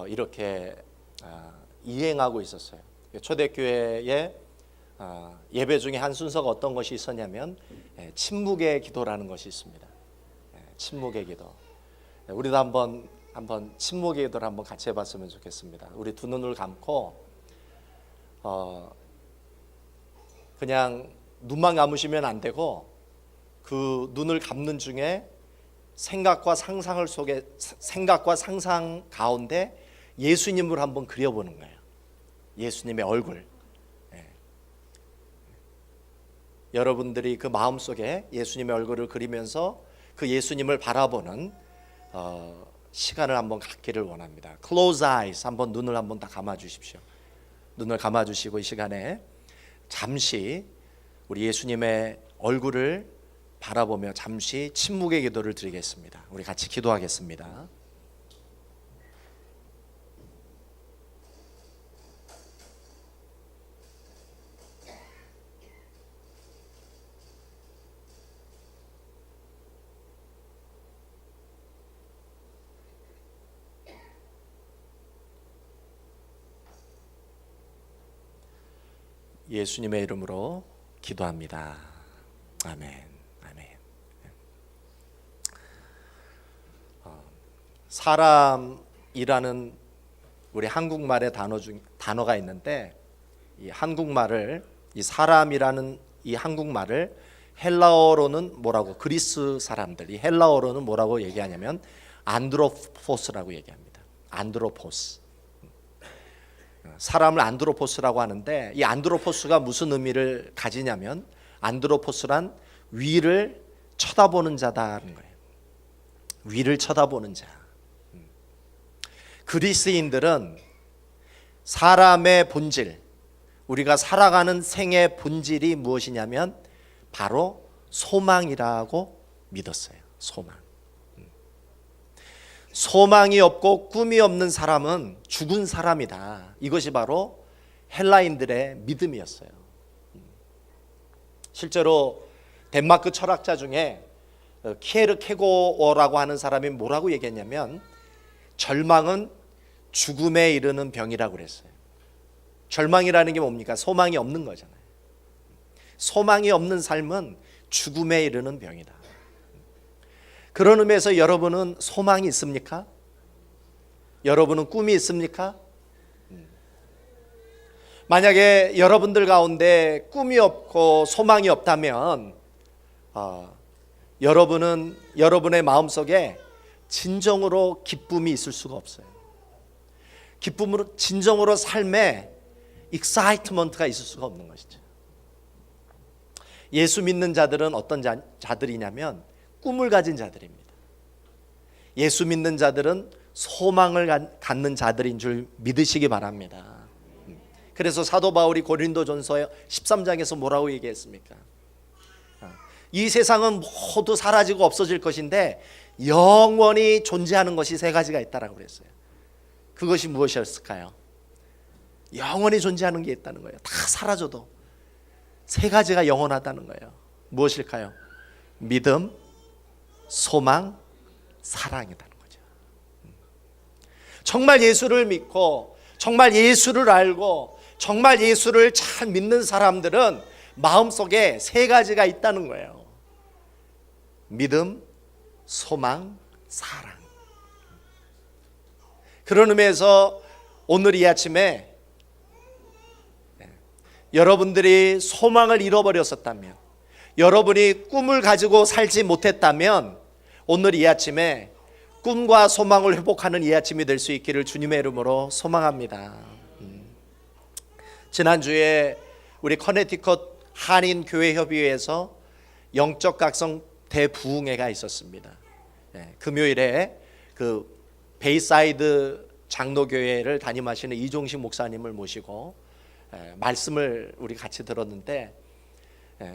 이렇게 이행하고 있었어요. 초대교회의 예배 중에 한 순서가 어떤 것이 있었냐면 침묵의 기도라는 것이 있습니다. 침묵의 기도. 우리도 한번 침묵의 기도를 한번 같이 해봤으면 좋겠습니다. 우리 두 눈을 감고 그냥 눈만 감으시면 안 되고 그 눈을 감는 중에 생각과 상상 가운데 예수님을 한번 그려보는 거예요. 예수님의 얼굴. 여러분들이 그 마음속에 예수님의 얼굴을 그리면서 그 예수님을 바라보는 시간을 한번 갖기를 원합니다. Close eyes. 한번 눈을 한번 다 감아 주십시오. 눈을 감아 주시고 이 시간에 잠시 우리 예수님의 얼굴을 바라보며 잠시 침묵의 기도를 드리겠습니다. 우리 같이 기도하겠습니다. 예수님의 이름으로 기도합니다. 아멘. 사람이라는 우리 한국말의 단어가 있는데 이 사람이라는 이 한국말을 헬라어로는 뭐라고, 그리스 사람들이 헬라어로는 뭐라고 얘기하냐면 안드로포스라고 얘기합니다. 안드로포스. 사람을 안드로포스라고 하는데 이 안드로포스가 무슨 의미를 가지냐면 안드로포스란 위를 쳐다보는 자다는 거예요. 위를 쳐다보는 자. 그리스인들은 사람의 본질, 우리가 살아가는 생의 본질이 무엇이냐면 바로 소망이라고 믿었어요. 소망이 없고 꿈이 없는 사람은 죽은 사람이다. 이것이 바로 헬라인들의 믿음이었어요. 실제로 덴마크 철학자 중에 키에르케고어라고 하는 사람이 뭐라고 얘기했냐면 절망은 죽음에 이르는 병이라고 그랬어요. 절망이라는 게 뭡니까? 소망이 없는 거잖아요. 소망이 없는 삶은 죽음에 이르는 병이다. 그런 의미에서 여러분은 소망이 있습니까? 여러분은 꿈이 있습니까? 만약에 여러분들 가운데 꿈이 없고 소망이 없다면 여러분은 여러분의 마음속에 진정으로 기쁨이 있을 수가 없어요. 기쁨으로 진정으로 삶에 익사이트먼트가 있을 수가 없는 것이죠. 예수 믿는 자들은 어떤 자들이냐면 꿈을 가진 자들입니다. 예수 믿는 자들은 소망을 갖는 자들인 줄 믿으시기 바랍니다. 그래서 사도 바울이 고린도전서 13장에서 뭐라고 얘기했습니까? 이 세상은 모두 사라지고 없어질 것인데 영원히 존재하는 것이 세 가지가 있다라고 그랬어요. 그것이 무엇이었을까요? 영원히 존재하는 게 있다는 거예요. 다 사라져도 세 가지가 영원하다는 거예요. 무엇일까요? 믿음, 소망, 사랑이라는 거죠. 정말 예수를 믿고 정말 예수를 알고 정말 예수를 잘 믿는 사람들은 마음속에 세 가지가 있다는 거예요. 믿음, 소망, 사랑. 그런 의미에서 오늘 이 아침에 여러분들이 소망을 잃어버렸었다면, 여러분이 꿈을 가지고 살지 못했다면 오늘 이 아침에 꿈과 소망을 회복하는 이 아침이 될 수 있기를 주님의 이름으로 소망합니다. 지난주에 우리 커네티컷 한인교회협의회에서 영적 각성 대부흥회가 있었습니다. 금요일에 그 베이사이드 장로교회를 담임하시는 이종식 목사님을 모시고 말씀을 우리 같이 들었는데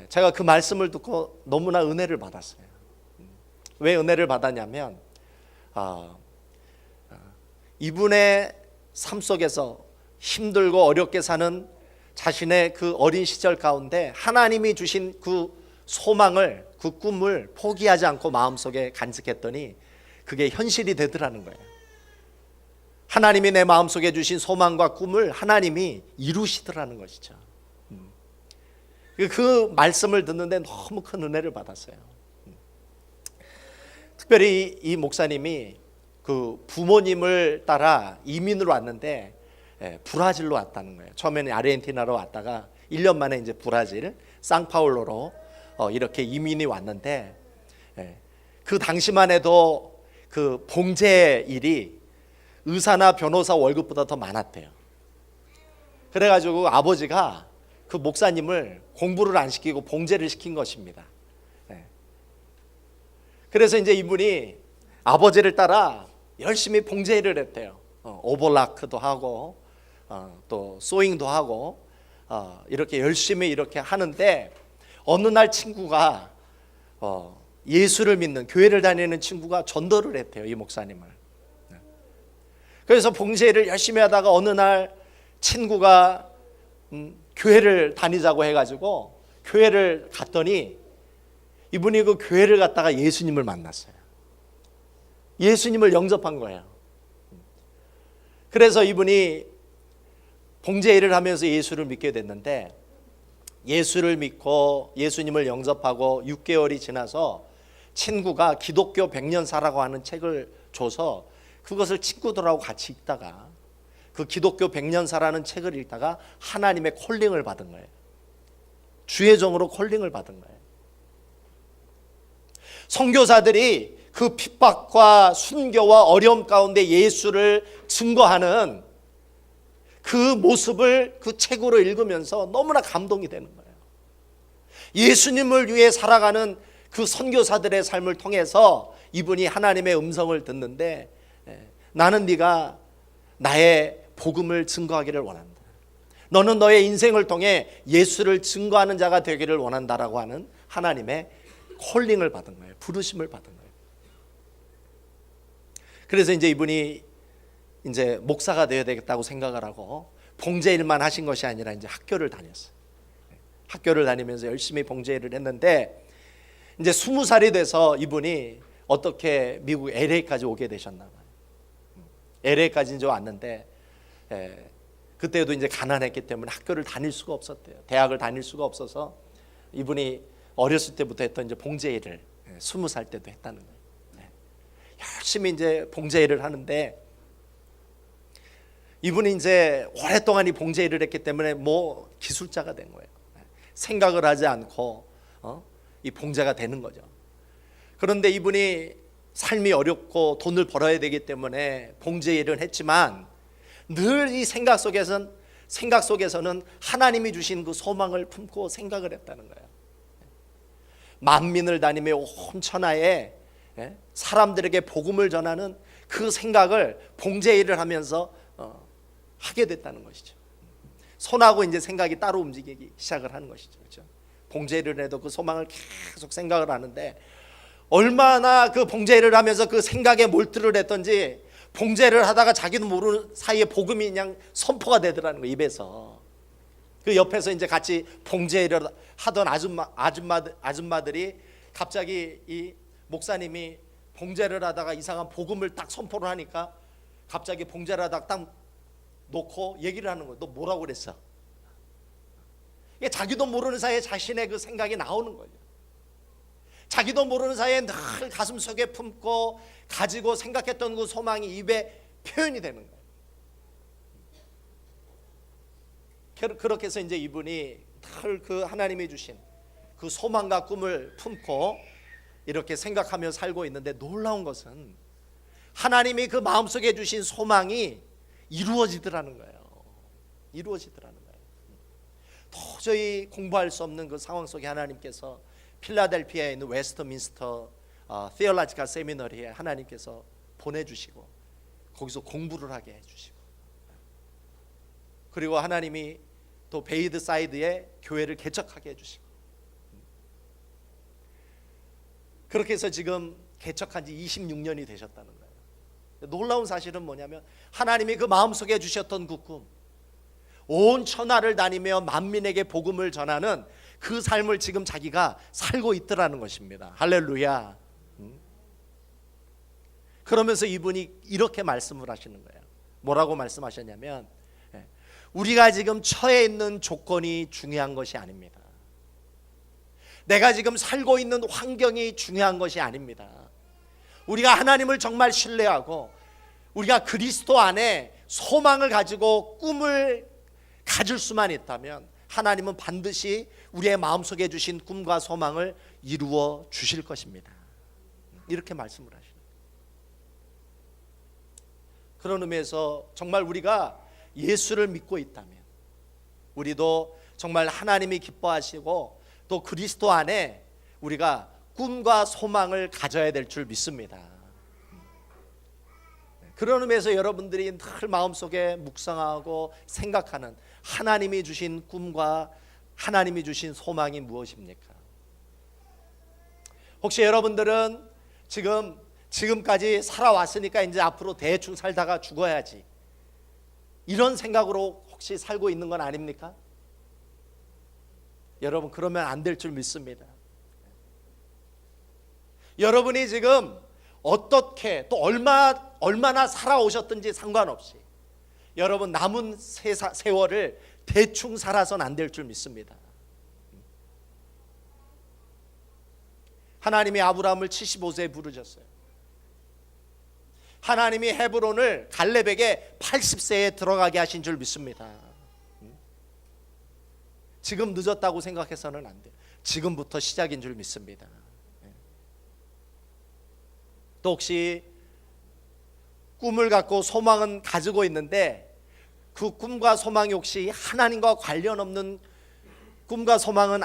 제가 그 말씀을 듣고 너무나 은혜를 받았어요. 왜 은혜를 받았냐면 이분의 삶 속에서 힘들고 어렵게 사는 자신의 그 어린 시절 가운데 하나님이 주신 그 소망을, 그 꿈을 포기하지 않고 마음속에 간직했더니 그게 현실이 되더라는 거예요. 하나님이 내 마음속에 주신 소망과 꿈을 하나님이 이루시더라는 것이죠. 그 말씀을 듣는데 너무 큰 은혜를 받았어요. 특별히 이 목사님이 그 부모님을 따라 이민으로 왔는데 브라질로 왔다는 거예요. 처음에는 아르헨티나로 왔다가 1년 만에 이제 브라질 상파울로로 이렇게 이민이 왔는데, 그 당시만 해도 그 봉제 일이 의사나 변호사 월급보다 더 많았대요. 그래가지고 아버지가 그 목사님을 공부를 안 시키고 봉제를 시킨 것입니다. 그래서 이제 이분이 아버지를 따라 열심히 봉제일을 했대요. 오버라크도 하고 또 소잉도 하고 이렇게 열심히 이렇게 하는데, 어느 날 친구가 예수를 믿는 교회를 다니는 친구가 전도를 했대요, 이 목사님을. 그래서 봉제일을 열심히 하다가 어느 날 친구가 교회를 다니자고 해가지고 교회를 갔더니 이분이 그 교회를 갔다가 예수님을 만났어요. 예수님을 영접한 거예요. 그래서 이분이 봉제일을 하면서 예수를 믿게 됐는데, 예수를 믿고 예수님을 영접하고 6개월이 지나서 친구가 기독교 100년사라고 하는 책을 줘서 그것을 친구들하고 같이 읽다가 그 기독교 100년사라는 책을 읽다가 하나님의 콜링을 받은 거예요. 주의 종으로 콜링을 받은 거예요. 선교사들이 그 핍박과 순교와 어려움 가운데 예수를 증거하는 그 모습을 그 책으로 읽으면서 너무나 감동이 되는 거예요. 예수님을 위해 살아가는 그 선교사들의 삶을 통해서 이분이 하나님의 음성을 듣는데, 나는 네가 나의 복음을 증거하기를 원한다. 너는 너의 인생을 통해 예수를 증거하는 자가 되기를 원한다라고 하는 하나님의 콜링을 받은 거예요. 부르심을 받은 거예요. 그래서 이제 이분이 이제 목사가 되어야 되겠다고 생각을 하고 봉제일만 하신 것이 아니라 이제 학교를 다녔어요. 학교를 다니면서 열심히 봉제일을 했는데, 이제 20살이 돼서 이분이 어떻게 미국 LA까지 오게 되셨나 봐요. LA까지 이제 왔는데, 그때도 이제 가난했기 때문에 학교를 다닐 수가 없었대요. 대학을 다닐 수가 없어서 이분이 어렸을 때부터 했던 이제 봉제일을 20살 때도 했다는 거예요. 열심히 이제 봉제일을 하는데, 이분이 이제 오랫동안 이 봉제일을 했기 때문에 뭐 기술자가 된 거예요. 생각을 하지 않고 이 봉제가 되는 거죠. 그런데 이분이 삶이 어렵고 돈을 벌어야 되기 때문에 봉제일을 했지만 늘 이 생각 속에서는 하나님이 주신 그 소망을 품고 생각을 했다는 거예요. 만민을 다니며 온 천하에 사람들에게 복음을 전하는 그 생각을 봉제일을 하면서 하게 됐다는 것이죠. 손하고 이제 생각이 따로 움직이기 시작을 하는 것이죠. 그렇죠? 봉제일을 해도 그 소망을 계속 생각을 하는데, 얼마나 그 봉제일을 하면서 그 생각에 몰두를 했던지 봉제를 하다가 자기도 모르는 사이에 복음이 그냥 선포가 되더라는 거예요, 입에서. 그 옆에서 이제 같이 봉제를 하던 아줌마들이 갑자기 이 목사님이 봉제를 하다가 이상한 복음을 딱 선포를 하니까 갑자기 봉제를 하다가 딱 놓고 얘기를 하는 거예요. 너 뭐라고 그랬어? 이게 자기도 모르는 사이에 자신의 그 생각이 나오는 거예요. 자기도 모르는 사이에 늘 가슴속에 품고 가지고 생각했던 그 소망이 입에 표현이 되는 거예요. 그렇게 해서 이제 이분이 늘 그 하나님이 주신 그 소망과 꿈을 품고 이렇게 생각하며 살고 있는데, 놀라운 것은 하나님이 그 마음속에 주신 소망이 이루어지더라는 거예요. 이루어지더라는 거예요. 도저히 공부할 수 없는 그 상황 속에 하나님께서 필라델피아에 있는 웨스트민스터 티올로지컬 세미너리에 하나님께서 보내주시고 거기서 공부를 하게 해주시고, 그리고 하나님이 또 베이드 사이드에 교회를 개척하게 해주시고, 그렇게 해서 지금 개척한 지 26년이 되셨다는 거예요. 놀라운 사실은 뭐냐면 하나님이 그 마음속에 주셨던 그 꿈, 온 천하를 다니며 만민에게 복음을 전하는 그 삶을 지금 자기가 살고 있더라는 것입니다. 할렐루야. 그러면서 이분이 이렇게 말씀을 하시는 거예요. 뭐라고 말씀하셨냐면 우리가 지금 처해 있는 조건이 중요한 것이 아닙니다. 내가 지금 살고 있는 환경이 중요한 것이 아닙니다. 우리가 하나님을 정말 신뢰하고 우리가 그리스도 안에 소망을 가지고 꿈을 가질 수만 있다면 하나님은 반드시 우리의 마음속에 주신 꿈과 소망을 이루어 주실 것입니다. 이렇게 말씀을 하십니다. 그런 의미에서 정말 우리가 예수를 믿고 있다면 우리도 정말 하나님이 기뻐하시고 또 그리스도 안에 우리가 꿈과 소망을 가져야 될 줄 믿습니다. 그런 의미에서 여러분들이 늘 마음속에 묵상하고 생각하는 하나님이 주신 꿈과 하나님이 주신 소망이 무엇입니까? 혹시 여러분들은 지금까지 살아왔으니까 이제 앞으로 대충 살다가 죽어야지 이런 생각으로 혹시 살고 있는 건 아닙니까? 여러분 그러면 안 될 줄 믿습니다. 여러분이 지금 어떻게 또 얼마나 살아오셨든지 상관없이 여러분 남은 세월을 대충 살아서는 안 될 줄 믿습니다. 하나님이 아브라함을 75세에 부르셨어요. 하나님이 헤브론을 갈렙에게 80세에 들어가게 하신 줄 믿습니다. 지금 늦었다고 생각해서는 안 돼요. 지금부터 시작인 줄 믿습니다. 또 혹시 꿈을 갖고 소망은 가지고 있는데 그 꿈과 소망이 혹시 하나님과 관련 없는 꿈과 소망은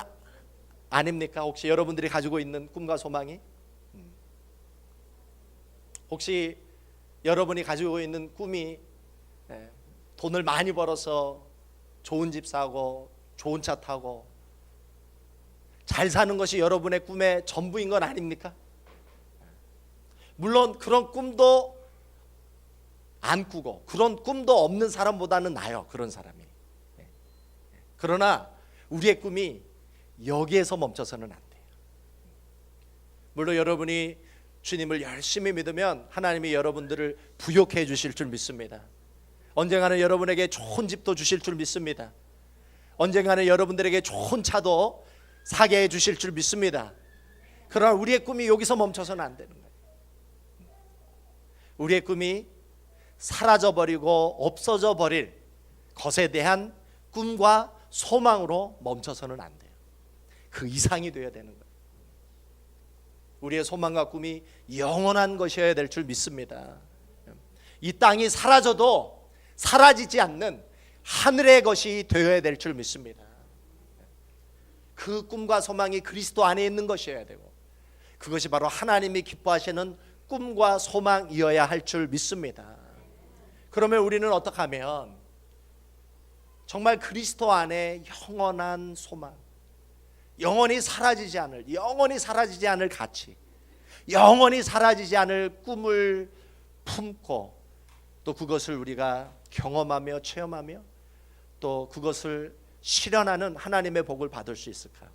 아닙니까? 혹시 여러분들이 가지고 있는 꿈과 소망이? 혹시 여러분이 가지고 있는 꿈이 돈을 많이 벌어서 좋은 집 사고 좋은 차 타고 잘 사는 것이 여러분의 꿈의 전부인 건 아닙니까? 물론 그런 꿈도 안 꾸고 그런 꿈도 없는 사람보다는 나아요. 그런 사람이. 그러나 우리의 꿈이 여기에서 멈춰서는 안 돼요. 물론 여러분이 주님을 열심히 믿으면 하나님이 여러분들을 부욕해 주실 줄 믿습니다. 언젠가는 여러분에게 좋은 집도 주실 줄 믿습니다. 언젠가는 여러분들에게 좋은 차도 사게 해 주실 줄 믿습니다. 그러나 우리의 꿈이 여기서 멈춰서는 안 되는 거예요. 우리의 꿈이 사라져버리고 없어져 버릴 것에 대한 꿈과 소망으로 멈춰서는 안 돼요. 그 이상이 되어야 되는 거예요. 우리의 소망과 꿈이 영원한 것이어야 될 줄 믿습니다. 이 땅이 사라져도 사라지지 않는 하늘의 것이 되어야 될 줄 믿습니다. 그 꿈과 소망이 그리스도 안에 있는 것이어야 되고 그것이 바로 하나님이 기뻐하시는 꿈과 소망이어야 할 줄 믿습니다. 그러면 우리는 어떻게 하면 정말 그리스도 안에 영원한 소망, 영원히 사라지지 않을 가치, 영원히 사라지지 않을 꿈을 품고 또 그것을 우리가 경험하며 체험하며 또 그것을 실현하는 하나님의 복을 받을 수 있을까?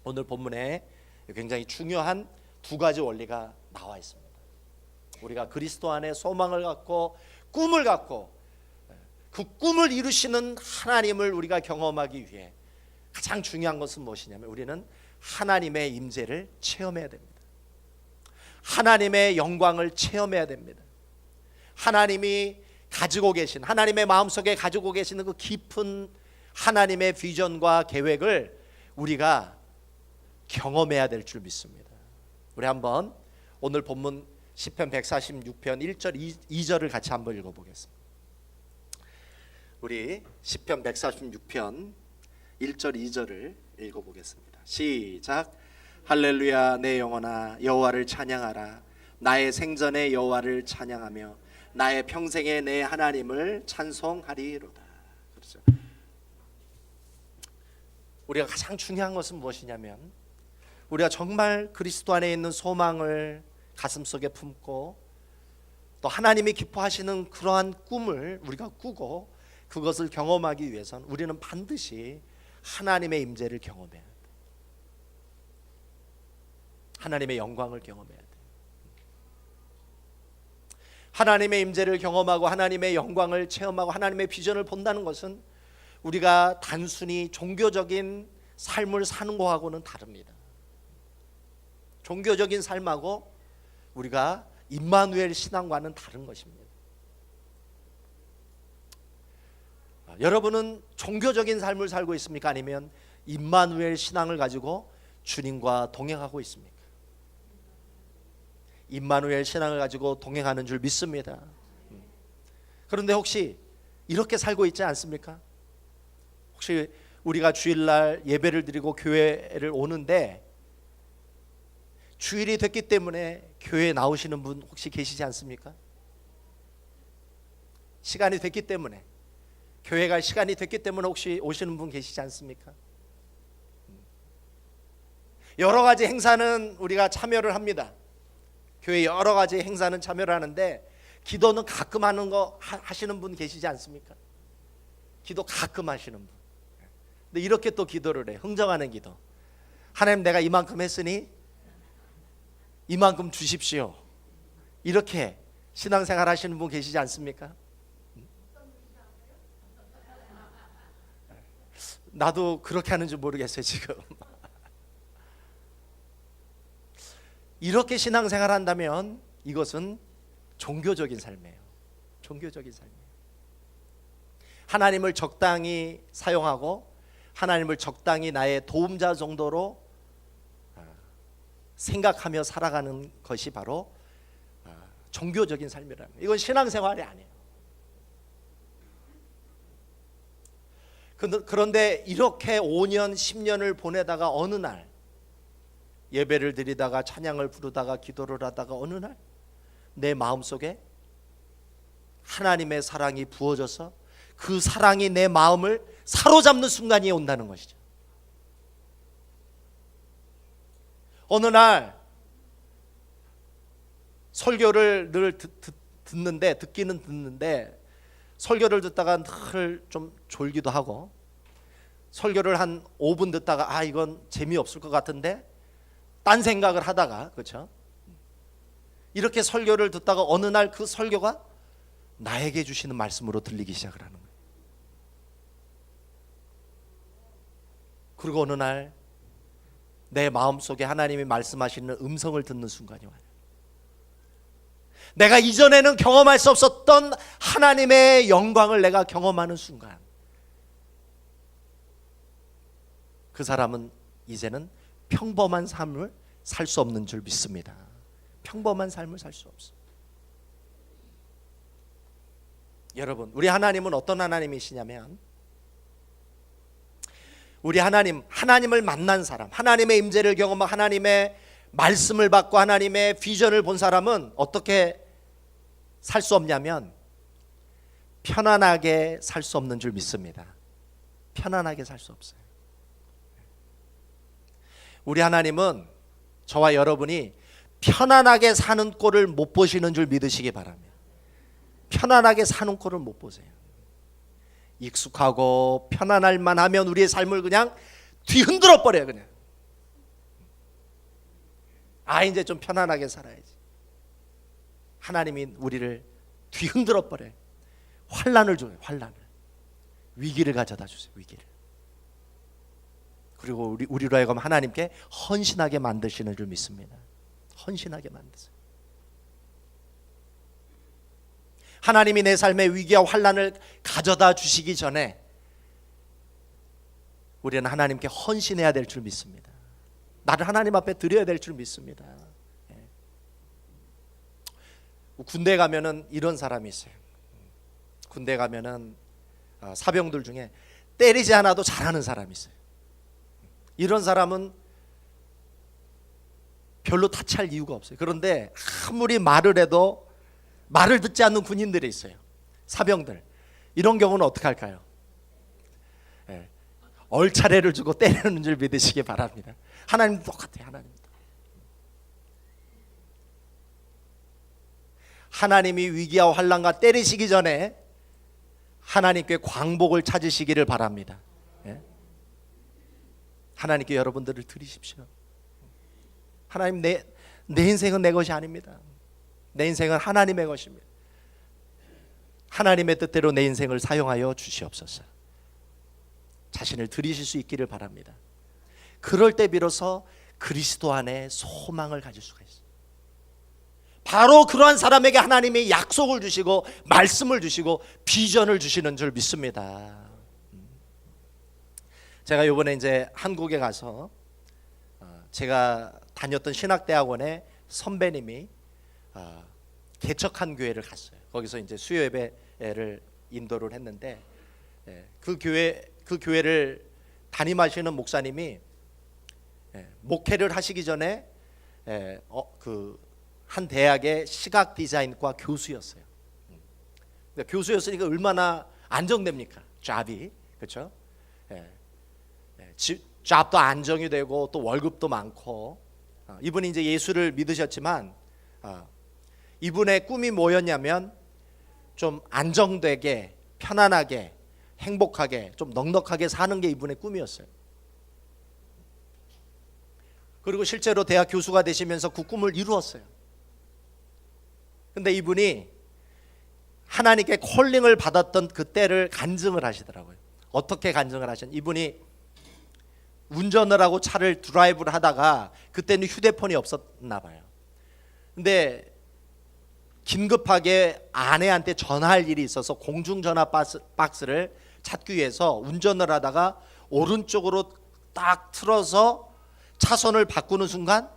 오늘 본문에 굉장히 중요한 두 가지 원리가 나와 있습니다. 우리가 그리스도 안에 소망을 갖고 꿈을 갖고 그 꿈을 이루시는 하나님을 우리가 경험하기 위해 가장 중요한 것은 무엇이냐면 우리는 하나님의 임재를 체험해야 됩니다. 하나님의 영광을 체험해야 됩니다. 하나님이 가지고 계신 하나님의 마음속에 가지고 계시는 그 깊은 하나님의 비전과 계획을 우리가 경험해야 될 줄 믿습니다. 우리 한번 오늘 본문 시편 146편 1절 2절을 같이 한번 읽어보겠습니다. 우리 시편 146편 1절 2절을 읽어보겠습니다. 시작. 할렐루야 내 영혼아 여호와를 찬양하라. 나의 생전에 여호와를 찬양하며 나의 평생에 내 하나님을 찬송하리로다. 그렇죠. 우리가 가장 중요한 것은 무엇이냐면 우리가 정말 그리스도 안에 있는 소망을 가슴속에 품고 또 하나님이 기뻐하시는 그러한 꿈을 우리가 꾸고 그것을 경험하기 위해서는 우리는 반드시 하나님의 임재를 경험해야 돼. 하나님의 영광을 경험해야 돼. 하나님의 임재를 경험하고 하나님의 영광을 체험하고 하나님의 비전을 본다는 것은 우리가 단순히 종교적인 삶을 사는 것하고는 다릅니다. 종교적인 삶하고 우리가 임마누엘 신앙과는 다른 것입니다. 여러분은 종교적인 삶을 살고 있습니까? 아니면 임마누엘 신앙을 가지고 주님과 동행하고 있습니까? 임마누엘 신앙을 가지고 동행하는 줄 믿습니다. 그런데 혹시 이렇게 살고 있지 않습니까? 혹시 우리가 주일날 예배를 드리고 교회를 오는데 주일이 됐기 때문에 교회에 나오시는 분 혹시 계시지 않습니까? 시간이 됐기 때문에, 교회 갈 시간이 됐기 때문에 혹시 오시는 분 계시지 않습니까? 여러 가지 행사는 우리가 참여를 합니다. 교회 여러 가지 행사는 참여를 하는데 기도는 가끔 하는 거 하시는 분 계시지 않습니까? 기도 가끔 하시는 분. 근데 이렇게 또 기도를 해. 흥정하는 기도. 하나님, 내가 이만큼 했으니 이만큼 주십시오. 이렇게 신앙생활 하시는 분 계시지 않습니까? 나도 그렇게 하는 줄 모르겠어요 지금. 이렇게 신앙생활 한다면 이것은 종교적인 삶이에요. 종교적인 삶이에요. 하나님을 적당히 사용하고 하나님을 적당히 나의 도움자 정도로 생각하며 살아가는 것이 바로 종교적인 삶이라는 거예요. 이건 신앙생활이 아니에요. 그런데 이렇게 5년 10년을 보내다가 어느 날 예배를 드리다가 찬양을 부르다가 기도를 하다가 어느 날 내 마음속에 하나님의 사랑이 부어져서 그 사랑이 내 마음을 사로잡는 순간이 온다는 것이죠. 어느 날 설교를 늘 듣기는 듣는데 설교를 듣다가 늘 좀 졸기도 하고 설교를 한 5분 듣다가 이건 재미없을 것 같은데 딴 생각을 하다가, 그렇죠? 이렇게 설교를 듣다가 어느 날 그 설교가 나에게 주시는 말씀으로 들리기 시작을 하는 거예요. 그리고 어느 날 내 마음속에 하나님이 말씀하시는 음성을 듣는 순간이 와요. 내가 이전에는 경험할 수 없었던 하나님의 영광을 내가 경험하는 순간, 그 사람은 이제는 평범한 삶을 살 수 없는 줄 믿습니다. 평범한 삶을 살 수 없어. 여러분, 우리 하나님은 어떤 하나님이시냐면, 우리 하나님을 만난 사람, 하나님의 임재를 경험하고 하나님의 말씀을 받고 하나님의 비전을 본 사람은 어떻게 살 수 없냐면 편안하게 살 수 없는 줄 믿습니다. 편안하게 살 수 없어요. 우리 하나님은 저와 여러분이 편안하게 사는 꼴을 못 보시는 줄 믿으시기 바랍니다. 편안하게 사는 꼴을 못 보세요. 익숙하고 편안할 만하면 우리의 삶을 그냥 뒤흔들어 버려요. 그냥 이제 좀 편안하게 살아야지. 하나님이 우리를 뒤흔들어 버려요. 환난을 줘요. 환난을. 위기를 가져다 주세요. 위기를. 그리고 우리로 하여금 하나님께 헌신하게 만드시는 줄 믿습니다. 헌신하게 만드세요. 하나님이 내 삶의 위기와 환난을 가져다 주시기 전에 우리는 하나님께 헌신해야 될 줄 믿습니다. 나를 하나님 앞에 드려야 될 줄 믿습니다. 군대 가면은 이런 사람이 있어요. 군대 가면은 사병들 중에 때리지 않아도 잘하는 사람이 있어요. 이런 사람은 별로 타치할 이유가 없어요. 그런데 아무리 말을 해도 말을 듣지 않는 군인들이 있어요. 사병들. 이런 경우는 어떻게 할까요? 얼차례를 주고 때리는 줄 믿으시기 바랍니다. 하나님도 똑같아요. 하나님이 위기와 환난과 때리시기 전에 하나님께 광복을 찾으시기를 바랍니다. 하나님께 여러분들을 드리십시오. 하나님, 내 인생은 내 것이 아닙니다. 내 인생은 하나님의 것입니다. 하나님의 뜻대로 내 인생을 사용하여 주시옵소서. 자신을 드리실 수 있기를 바랍니다. 그럴 때 비로소 그리스도 안에 소망을 가질 수가 있어요. 바로 그러한 사람에게 하나님이 약속을 주시고 말씀을 주시고 비전을 주시는 줄 믿습니다. 제가 이번에 이제 한국에 가서 제가 다녔던 신학대학원에 선배님이 개척한 교회를 갔어요. 거기서 이제 수요 예배를 인도를 했는데 그 교회를 담임하시는 목사님이 목회를 하시기 전에 한 대학의 시각 디자인과 교수였어요. 교수였으니까 얼마나 안정됩니까? 잡이, 그렇죠? 잡도 안정이 되고 또 월급도 많고. 이분이 이제 예수를 믿으셨지만 이분의 꿈이 뭐였냐면 좀 안정되게, 편안하게, 행복하게, 좀 넉넉하게 사는 게 이분의 꿈이었어요. 그리고 실제로 대학 교수가 되시면서 그 꿈을 이루었어요. 근데 이분이 하나님께 콜링을 받았던 그때를 간증을 하시더라고요. 어떻게 간증을 하셨냐? 이분이 운전을 하고 차를 드라이브를 하다가 그때는 휴대폰이 없었나 봐요. 근데 긴급하게 아내한테 전화할 일이 있어서 공중전화 박스를 찾기 위해서 운전을 하다가 오른쪽으로 딱 틀어서 차선을 바꾸는 순간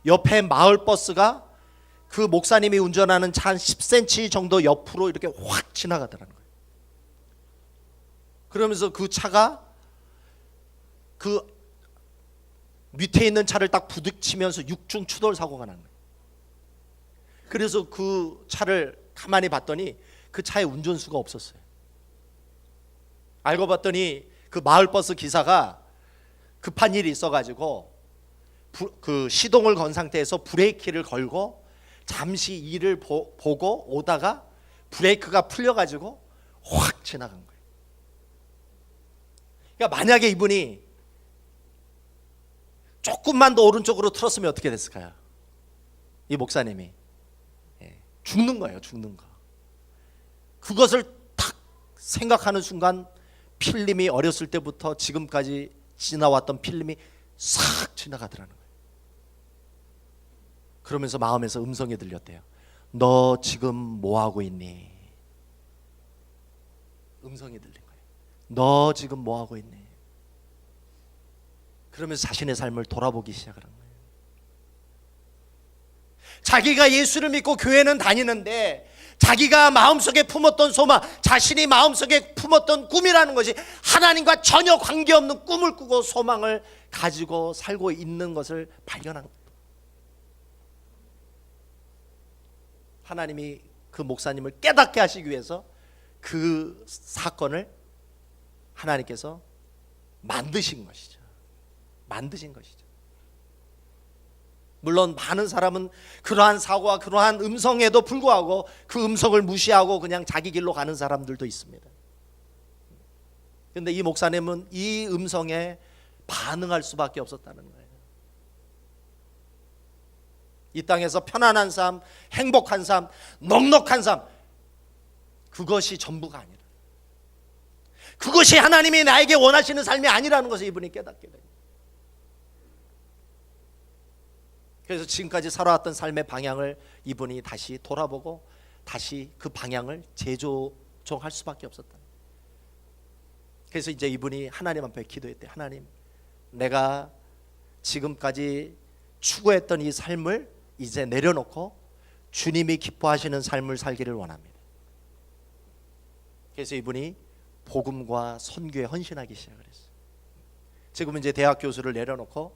옆에 마을 버스가 그 목사님이 운전하는 차 한 10cm 정도 옆으로 이렇게 확 지나가더라는 거예요. 그러면서 그 차가 그 밑에 있는 차를 딱 부딪히면서 육중 추돌 사고가 난 거예요. 그래서 그 차를 가만히 봤더니 그 차에 운전수가 없었어요. 알고 봤더니 그 마을 버스 기사가 급한 일이 있어가지고 그 시동을 건 상태에서 브레이크를 걸고 잠시 일을 보고 오다가 브레이크가 풀려가지고 확 지나간 거예요. 그러니까 만약에 이분이 조금만 더 오른쪽으로 틀었으면 어떻게 됐을까요? 이 목사님이 죽는 거예요. 죽는 거. 그것을 탁 생각하는 순간 필름이 어렸을 때부터 지금까지 지나왔던 필름이 싹 지나가더라는 거예요. 그러면서 마음에서 음성이 들렸대요. 너 지금 뭐하고 있니? 음성이 들린 거예요. 너 지금 뭐하고 있니? 그러면서 자신의 삶을 돌아보기 시작하는 거예요. 자기가 예수를 믿고 교회는 다니는데 자기가 마음속에 품었던 소망, 자신이 마음속에 품었던 꿈이라는 것이 하나님과 전혀 관계없는 꿈을 꾸고 소망을 가지고 살고 있는 것을 발견한 거예요. 하나님이 그 목사님을 깨닫게 하시기 위해서 그 사건을 하나님께서 만드신 것이죠. 만드신 것이죠. 물론 많은 사람은 그러한 사고와 그러한 음성에도 불구하고 그 음성을 무시하고 그냥 자기 길로 가는 사람들도 있습니다. 그런데 이 목사님은 이 음성에 반응할 수밖에 없었다는 거예요. 이 땅에서 편안한 삶, 행복한 삶, 넉넉한 삶, 그것이 전부가 아니라, 그것이 하나님이 나에게 원하시는 삶이 아니라는 것을 이분이 깨닫게 됩니다. 그래서 지금까지 살아왔던 삶의 방향을 이분이 다시 돌아보고 다시 그 방향을 재조정할 수밖에 없었다. 그래서 이제 이분이 하나님 앞에 기도했대. 하나님, 내가 지금까지 추구했던 이 삶을 이제 내려놓고 주님이 기뻐하시는 삶을 살기를 원합니다. 그래서 이분이 복음과 선교에 헌신하기 시작을 했어요. 지금 이제 대학 교수를 내려놓고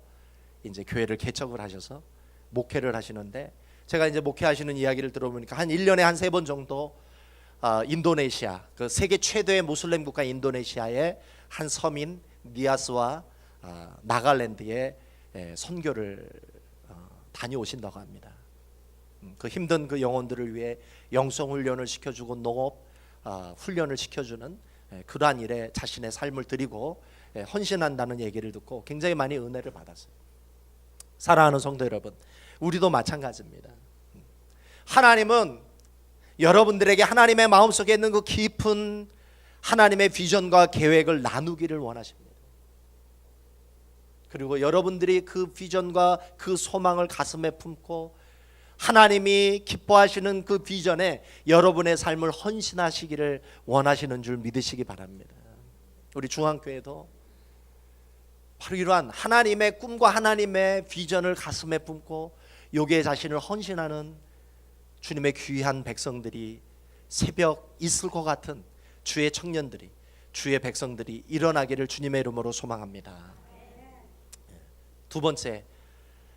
이제 교회를 개척을 하셔서 목회를 하시는데, 제가 이제 목회하시는 이야기를 들어보니까 한 1년에 한 3번 정도 인도네시아, 그 세계 최대의 무슬림 국가 인도네시아의 한 서민 니아스와 나갈랜드에 선교를 다녀오신다고 합니다. 그 힘든 그 영혼들을 위해 영성 훈련을 시켜주고 농업 훈련을 시켜주는 그러한 일에 자신의 삶을 드리고 헌신한다는 얘기를 듣고 굉장히 많이 은혜를 받았어요. 사랑하는 성도 여러분, 우리도 마찬가지입니다. 하나님은 여러분들에게 하나님의 마음속에 있는 그 깊은 하나님의 비전과 계획을 나누기를 원하십니다. 그리고 여러분들이 그 비전과 그 소망을 가슴에 품고 하나님이 기뻐하시는 그 비전에 여러분의 삶을 헌신하시기를 원하시는 줄 믿으시기 바랍니다. 우리 중앙교회도 바로 이러한 하나님의 꿈과 하나님의 비전을 가슴에 품고 여기에 자신을 헌신하는 주님의 귀한 백성들이 새벽 있을 것 같은 주의 청년들이, 주의 백성들이 일어나기를 주님의 이름으로 소망합니다. 두 번째,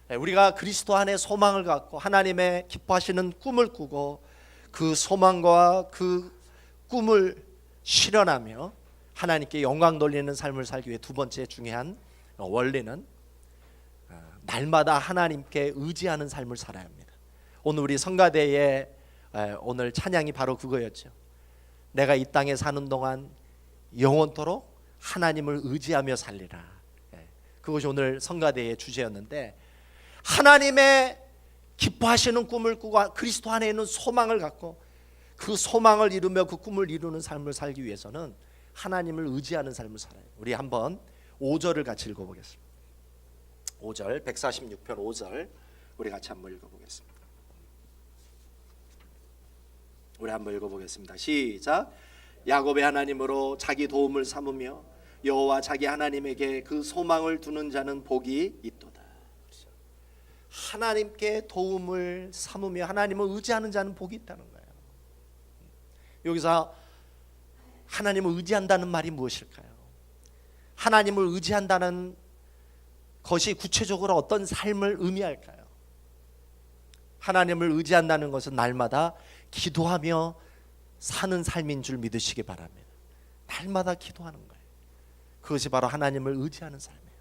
우리가 그리스도 안에 소망을 갖고 하나님의 기뻐하시는 꿈을 꾸고 그 소망과 그 꿈을 실현하며 하나님께 영광 돌리는 삶을 살기 위해 두 번째 중요한 원리는 날마다 하나님께 의지하는 삶을 살아야 합니다. 오늘 우리 성가대의 오늘 찬양이 바로 그거였죠. 내가 이 땅에 사는 동안 영원토록 하나님을 의지하며 살리라. 그것이 오늘 성가대의 주제였는데, 하나님의 기뻐하시는 꿈을 꾸고 그리스도 안에 있는 소망을 갖고 그 소망을 이루며 그 꿈을 이루는 삶을 살기 위해서는 하나님을 의지하는 삶을 살아요. 우리 한번 5절을 같이 읽어보겠습니다. 5절, 146편 5절 우리 같이 한번 읽어보겠습니다. 우리 한번 읽어보겠습니다. 시작. 야곱의 하나님으로 자기 도움을 삼으며 여호와 자기 하나님에게 그 소망을 두는 자는 복이 있도다. 하나님께 도움을 삼으며 하나님을 의지하는 자는 복이 있다는 거예요. 여기서 하나님을 의지한다는 말이 무엇일까요? 하나님을 의지한다는 것이 구체적으로 어떤 삶을 의미할까요? 하나님을 의지한다는 것은 날마다 기도하며 사는 삶인 줄 믿으시기 바랍니다. 날마다 기도하는 거예요. 그것이 바로 하나님을 의지하는 삶이에요.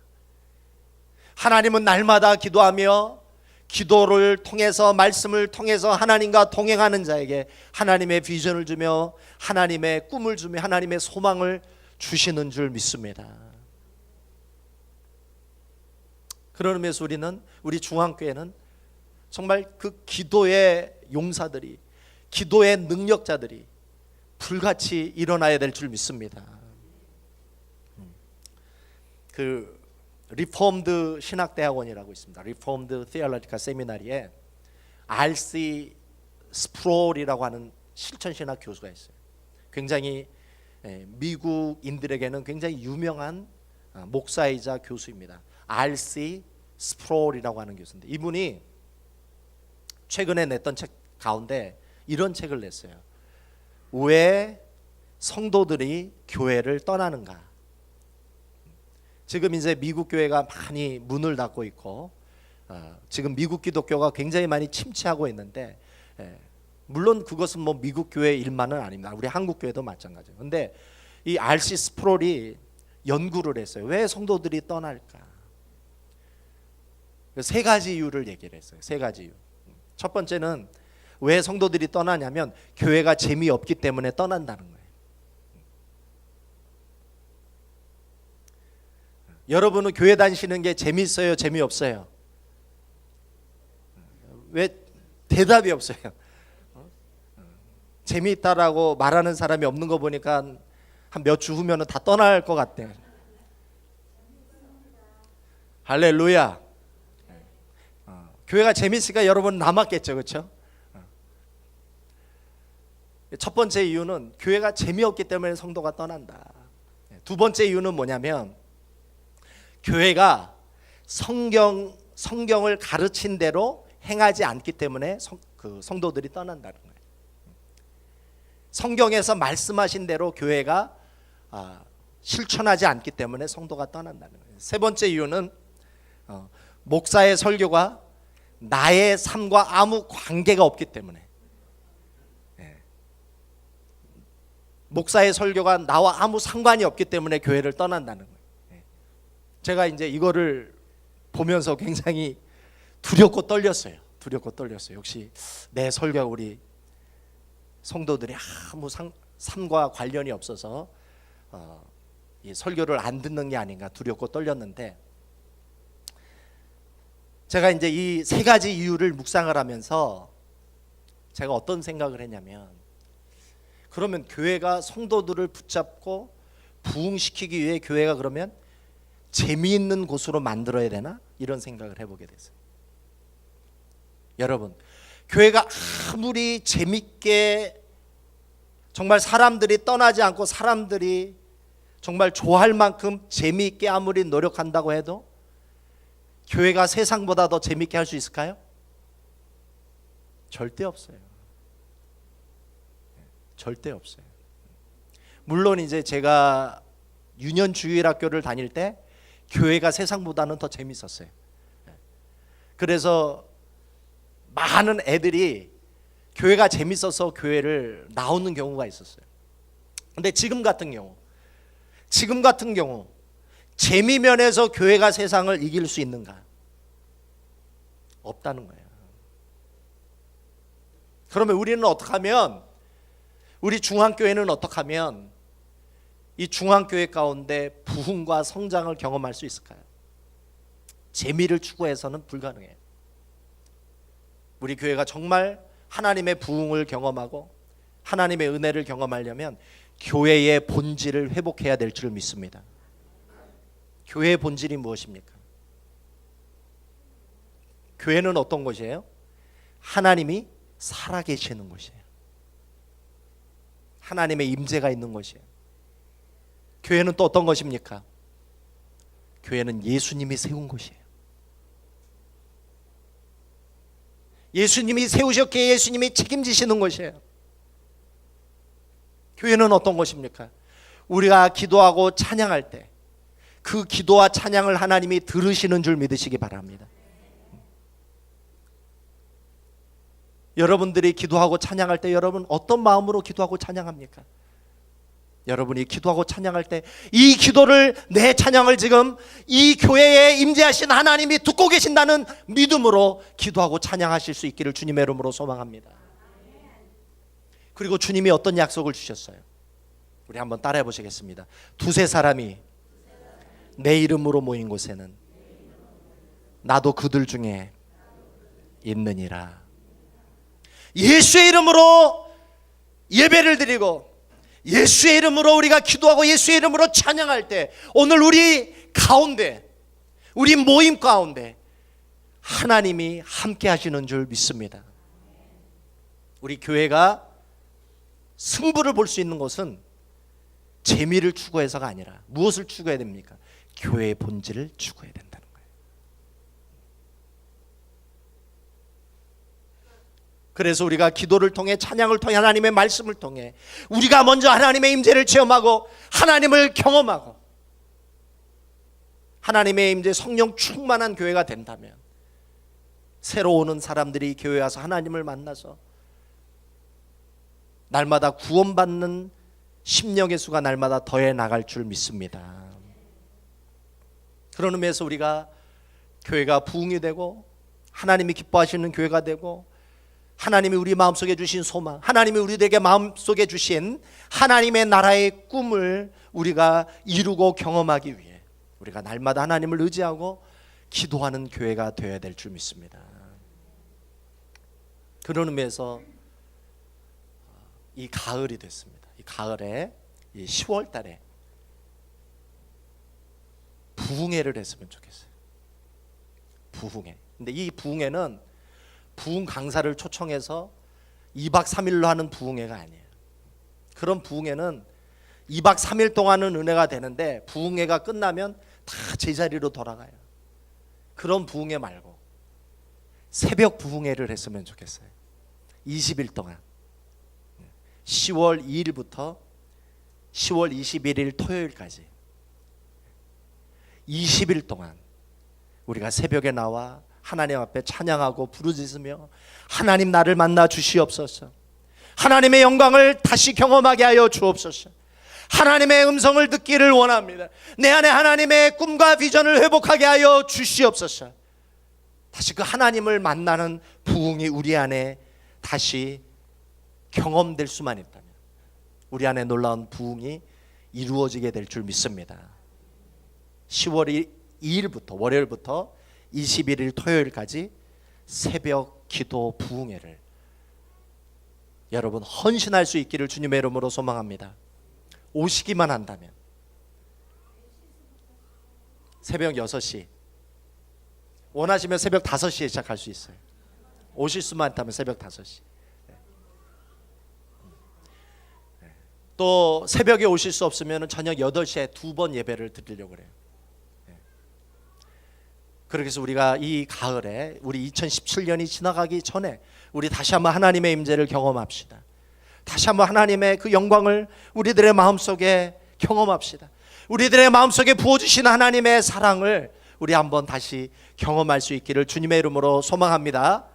하나님은 날마다 기도하며 기도를 통해서, 말씀을 통해서 하나님과 동행하는 자에게 하나님의 비전을 주며 하나님의 꿈을 주며 하나님의 소망을 주시는 줄 믿습니다. 그런 의미에서 우리 중앙교회는 정말 그 기도의 용사들이, 기도의 능력자들이 불같이 일어나야 될 줄 믿습니다. 그 리폼드 신학대학원이라고 있습니다. 리폼드 Theological Seminary에 R.C. 스프롤이라고 하는 실천신학 교수가 있어요. 굉장히 미국인들에게는 굉장히 유명한 목사이자 교수입니다. R.C. 스프롤이라고 하는 교수인데, 이분이 최근에 냈던 책 가운데 이런 책을 냈어요. 왜 성도들이 교회를 떠나는가? 지금 이제 미국 교회가 많이 문을 닫고 있고 지금 미국 기독교가 굉장히 많이 침체하고 있는데, 물론 그것은 뭐 미국 교회 일만은 아닙니다. 우리 한국 교회도 마찬가지예요. 근데 이 R.C. 스프롤이 연구를 했어요. 왜 성도들이 떠날까? 세 가지 이유를 얘기를 했어요. 세 가지 이유. 첫 번째는 왜 성도들이 떠나냐면 교회가 재미없기 때문에 떠난다는 거예요. 여러분은 교회 다니시는 게 재미있어요? 재미없어요? 왜 대답이 없어요? 재미있다라고 말하는 사람이 없는 거 보니까 한 몇 주 후면은 다 떠날 것 같대. 할렐루야. 교회가 재미있으니까 여러분 남았겠죠, 그렇죠? 첫 번째 이유는 교회가 재미없기 때문에 성도가 떠난다. 두 번째 이유는 뭐냐면 교회가 성경을 가르친 대로 행하지 않기 때문에 성도들이 떠난다는 거예요. 성경에서 말씀하신 대로 교회가 실천하지 않기 때문에 성도가 떠난다는 거예요. 세 번째 이유는 목사의 설교가 나의 삶과 아무 관계가 없기 때문에, 목사의 설교가 나와 아무 상관이 없기 때문에 교회를 떠난다는 거예요. 제가 이제 이거를 보면서 굉장히 두렵고 떨렸어요. 역시 내 설교가 우리 성도들이 아무 삶과 관련이 없어서 이 설교를 안 듣는 게 아닌가 두렵고 떨렸는데, 제가 이제 이 세 가지 이유를 묵상을 하면서 제가 어떤 생각을 했냐면, 그러면 교회가 성도들을 붙잡고 부흥시키기 위해 교회가 그러면 재미있는 곳으로 만들어야 되나? 이런 생각을 해보게 됐어요. 여러분, 교회가 아무리 재밌게 정말 사람들이 떠나지 않고 사람들이 정말 좋아할 만큼 재미있게 아무리 노력한다고 해도 교회가 세상보다 더 재미있게 할 수 있을까요? 절대 없어요. 절대 없어요. 물론 이제 제가 유년 주일학교를 다닐 때 교회가 세상보다는 더 재밌었어요. 그래서 많은 애들이 교회가 재밌어서 교회를 나오는 경우가 있었어요. 근데 지금 같은 경우 재미 면에서 교회가 세상을 이길 수 있는가? 없다는 거예요. 그러면 우리는 어떻게 하면, 우리 중앙교회는 어떻게 하면 이 중앙교회 가운데 부흥과 성장을 경험할 수 있을까요? 재미를 추구해서는 불가능해요. 우리 교회가 정말 하나님의 부흥을 경험하고 하나님의 은혜를 경험하려면 교회의 본질을 회복해야 될 줄 믿습니다. 교회의 본질이 무엇입니까? 교회는 어떤 곳이에요? 하나님이 살아계시는 곳이에요. 하나님의 임재가 있는 곳이에요. 교회는 또 어떤 것입니까? 교회는 예수님이 세운 곳이에요. 예수님이 세우셨기에 예수님이 책임지시는 것이에요. 교회는 어떤 것입니까? 우리가 기도하고 찬양할 때 그 기도와 찬양을 하나님이 들으시는 줄 믿으시기 바랍니다. 여러분들이 기도하고 찬양할 때 여러분 어떤 마음으로 기도하고 찬양합니까? 여러분이 기도하고 찬양할 때 이 기도를, 내 찬양을 지금 이 교회에 임재하신 하나님이 듣고 계신다는 믿음으로 기도하고 찬양하실 수 있기를 주님의 이름으로 소망합니다. 그리고 주님이 어떤 약속을 주셨어요? 우리 한번 따라해 보시겠습니다. 두세 사람이 내 이름으로 모인 곳에는 나도 그들 중에 있느니라. 예수의 이름으로 예배를 드리고 예수의 이름으로 우리가 기도하고 예수의 이름으로 찬양할 때 오늘 우리 가운데, 우리 모임 가운데 하나님이 함께 하시는 줄 믿습니다. 우리 교회가 승부를 볼 수 있는 것은 재미를 추구해서가 아니라 무엇을 추구해야 됩니까? 교회의 본질을 추구해야 된다는 거예요. 그래서 우리가 기도를 통해, 찬양을 통해, 하나님의 말씀을 통해 우리가 먼저 하나님의 임재를 체험하고 하나님을 경험하고 하나님의 임재, 성령 충만한 교회가 된다면 새로 오는 사람들이 교회에 와서 하나님을 만나서 날마다 구원받는 심령의 수가 날마다 더해 나갈 줄 믿습니다. 그런 의미에서 우리가 교회가 부흥이 되고 하나님이 기뻐하시는 교회가 되고 하나님이 우리 마음속에 주신 소망, 하나님이 우리에게 마음속에 주신 하나님의 나라의 꿈을 우리가 이루고 경험하기 위해 우리가 날마다 하나님을 의지하고 기도하는 교회가 되어야 될 줄 믿습니다. 그런 의미에서 이 가을이 됐습니다. 이 가을에, 이 10월 달에 부흥회를 했으면 좋겠어요. 부흥회. 근데 이 부흥회는 부흥 강사를 초청해서 2박 3일로 하는 부흥회가 아니에요. 그런 부흥회는 2박 3일 동안은 은혜가 되는데 부흥회가 끝나면 다 제자리로 돌아가요. 그런 부흥회 말고 새벽 부흥회를 했으면 좋겠어요. 20일 동안 10월 2일부터 10월 21일 토요일까지 20일 동안 우리가 새벽에 나와 하나님 앞에 찬양하고 부르짖으며 하나님 나를 만나 주시옵소서, 하나님의 영광을 다시 경험하게 하여 주옵소서, 하나님의 음성을 듣기를 원합니다, 내 안에 하나님의 꿈과 비전을 회복하게 하여 주시옵소서. 다시 그 하나님을 만나는 부흥이 우리 안에 다시 경험될 수만 있다면 우리 안에 놀라운 부흥이 이루어지게 될 줄 믿습니다. 10월 2일부터 월요일부터 21일 토요일까지 새벽 기도 부흥회를 여러분 헌신할 수 있기를 주님의 이름으로 소망합니다. 오시기만 한다면 새벽 6시, 원하시면 새벽 5시에 시작할 수 있어요. 오실 수만 있다면 새벽 5시. 또 새벽에 오실 수 없으면 저녁 8시에 2번 예배를 드리려고 그래요. 그렇게 해서 우리가 이 가을에 우리 2017년이 지나가기 전에 우리 다시 한번 하나님의 임재를 경험합시다. 다시 한번 하나님의 그 영광을 우리들의 마음속에 경험합시다. 우리들의 마음속에 부어주신 하나님의 사랑을 우리 한번 다시 경험할 수 있기를 주님의 이름으로 소망합니다.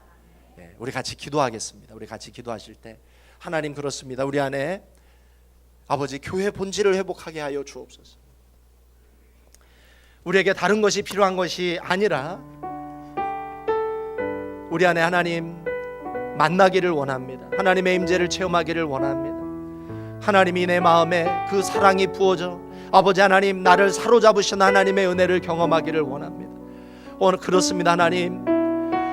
우리 같이 기도하겠습니다. 우리 같이 기도하실 때 하나님 그렇습니다. 우리 안에 아버지 교회 본질을 회복하게 하여 주옵소서. 우리에게 다른 것이 필요한 것이 아니라 우리 안에 하나님 만나기를 원합니다. 하나님의 임재를 체험하기를 원합니다. 하나님이 내 마음에 그 사랑이 부어져 아버지 하나님 나를 사로잡으신 하나님의 은혜를 경험하기를 원합니다. 오늘 그렇습니다. 하나님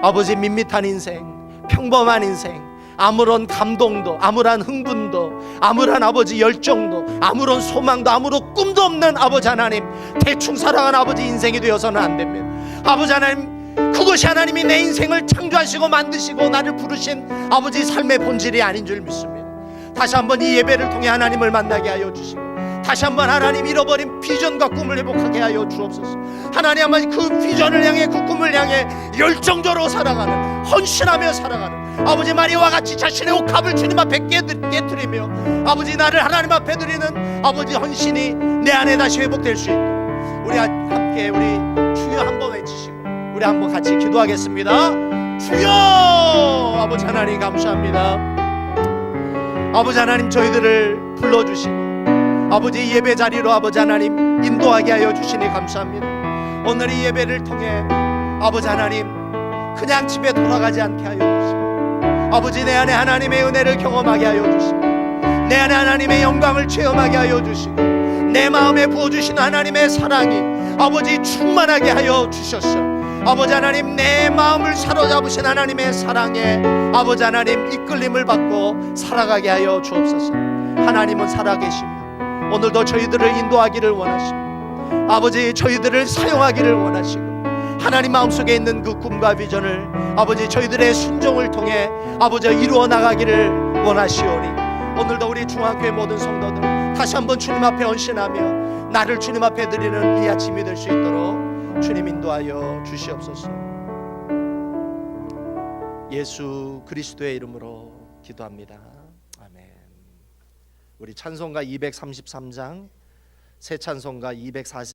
아버지 밋밋한 인생, 평범한 인생, 아무런 감동도, 아무런 흥분도, 아무런 아버지 열정도, 아무런 소망도, 아무런 꿈도 없는 아버지 하나님 대충 살아간 아버지 인생이 되어서는 안 됩니다. 아버지 하나님 그것이 하나님이 내 인생을 창조하시고 만드시고 나를 부르신 아버지 삶의 본질이 아닌 줄 믿습니다. 다시 한번 이 예배를 통해 하나님을 만나게 하여 주시고 다시 한번 하나님 잃어버린 비전과 꿈을 회복하게 하여 주옵소서. 하나님 아버지 그 비전을 향해 그 꿈을 향해 열정적으로 살아가는 헌신하며 살아가는 아버지 마리아와 같이 자신의 옥합을 주님 앞에 깨뜨리며 아버지 나를 하나님 앞에 드리는 아버지 헌신이 내 안에 다시 회복될 수 있도록 우리 함께 우리 주여 한번 외치시고 우리 한번 같이 기도하겠습니다. 주여 아버지 하나님 감사합니다. 아버지 하나님 저희들을 불러주시고 아버지 예배 자리로 아버지 하나님 인도하게 하여 주시니 감사합니다. 오늘 이 예배를 통해 아버지 하나님 그냥 집에 돌아가지 않게 하여 주시고 아버지 내 안에 하나님의 은혜를 경험하게 하여 주시고 내 안에 하나님의 영광을 체험하게 하여 주시고 내 마음에 부어주신 하나님의 사랑이 아버지 충만하게 하여 주셨소. 아버지 하나님 내 마음을 사로잡으신 하나님의 사랑에 아버지 하나님 이끌림을 받고 살아가게 하여 주옵소서. 하나님은 살아계시며 오늘도 저희들을 인도하기를 원하시고 아버지 저희들을 사용하기를 원하시고 하나님 마음속에 있는 그 꿈과 비전을 아버지 저희들의 순종을 통해 아버지 이루어 나가기를 원하시오니 오늘도 우리 중앙교회 모든 성도들 다시 한번 주님 앞에 헌신하며 나를 주님 앞에 드리는 이 아침이 될 수 있도록 주님 인도하여 주시옵소서. 예수 그리스도의 이름으로 기도합니다. 아멘. 우리 찬송가 233장 새 찬송가 240